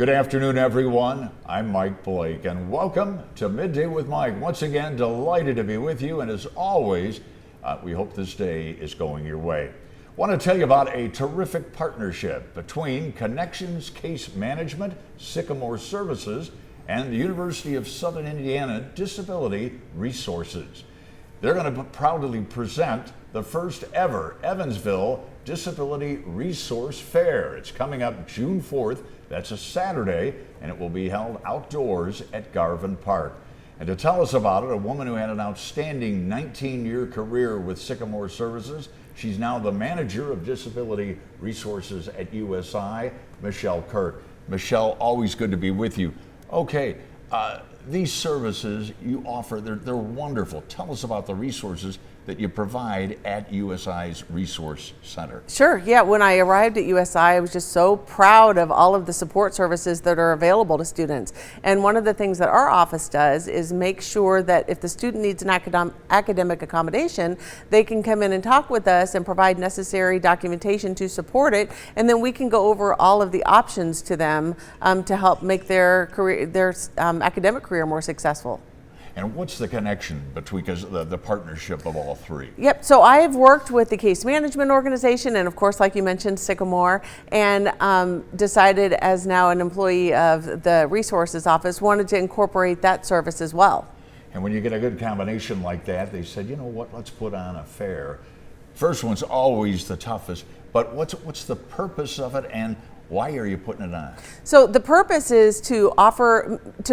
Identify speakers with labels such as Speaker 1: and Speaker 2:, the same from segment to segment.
Speaker 1: Good afternoon, everyone. I'm Mike Blake, and welcome to Midday with Mike. Once again, delighted to be with you, and as always, we hope this day is going your way. Want to tell you about a terrific partnership between Connections Case Management, Sycamore Services, and the University of Southern Indiana Disability Resources. They're going to proudly present the first ever Evansville Disability Resource Fair. It's coming up June 4th. That's a Saturday, and it will be held outdoors at Garvin Park. And to tell us about it, a woman who had an outstanding 19-year career with Sycamore Services. She's now the manager of disability resources at USI, Michelle Kurt. Michelle, always good to be with you. Okay, these services you offer, they're wonderful. Tell us about the resources that you provide at USI's Resource Center.
Speaker 2: Sure, yeah. When I arrived at USI, I was just so proud of all of the support services that are available to students. And one of the things that our office does is make sure that if the student needs an academic accommodation, they can come in and talk with us and provide necessary documentation to support it. And then we can go over all of the options to them to help make their career, their academic career more successful.
Speaker 1: And what's the connection between the partnership of all three?
Speaker 2: Yep, so I have worked with the case management organization and of course, like you mentioned, Sycamore, and decided as now an employee of the resources office, wanted to incorporate that service as well.
Speaker 1: And when you get a good combination like that, they said, you know what, let's put on a fair. First one's always the toughest, but what's the purpose of it, and why are you putting it on?
Speaker 2: So the purpose is to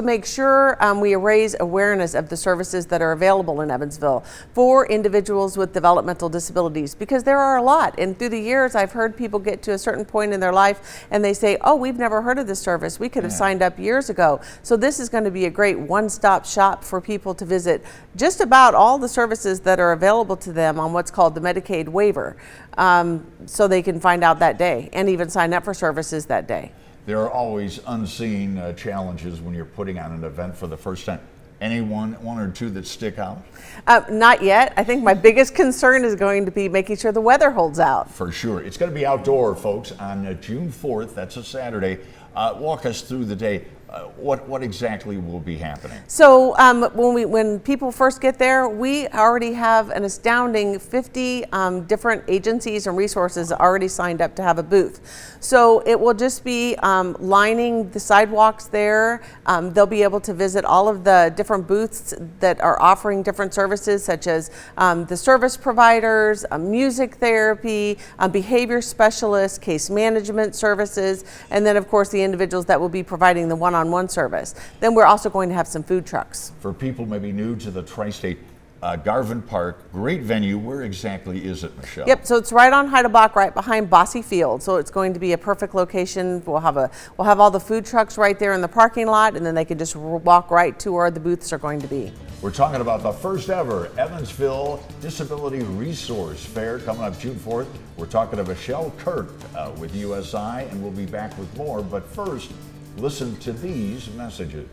Speaker 2: make sure we raise awareness of the services that are available in Evansville for individuals with developmental disabilities, because there are a lot. And through the years, I've heard people get to a certain point in their life and they say, oh, we've never heard of this service. We could have signed up years ago. So this is going to be a great one-stop shop for people to visit just about all the services that are available to them on what's called the Medicaid waiver. So they can find out that day and even sign up for services that day.
Speaker 1: There are always unseen challenges when you're putting on an event for the first time. Any one or two that stick out?
Speaker 2: Not yet. I think my biggest concern is going to be making sure the weather holds out.
Speaker 1: For sure. It's going to be outdoor, folks, on June 4th. That's a Saturday. Walk us through the day. What exactly will be happening?
Speaker 2: So when people first get there, we already have an astounding 50 different agencies and resources already signed up to have a booth. So it will just be lining the sidewalks there. They'll be able to visit all of the different booths that are offering different services, such as the service providers, music therapy, behavior specialists, case management services, and then of course the individuals that will be providing the one-on-one service. Then we're also going to have some food trucks.
Speaker 1: For people maybe new to the tri-state, Garvin Park, great venue. Where exactly is it, Michelle?
Speaker 2: Yep, so it's right on Heidelbach, right behind Bossy Field. So it's going to be a perfect location. We'll have all the food trucks right there in the parking lot, and then they can just walk right to where the booths are going to be.
Speaker 1: We're talking about the first ever Evansville Disability Resource Fair coming up June 4th. We're talking to Michelle Kurt with USI, and we'll be back with more. But first, listen to these messages.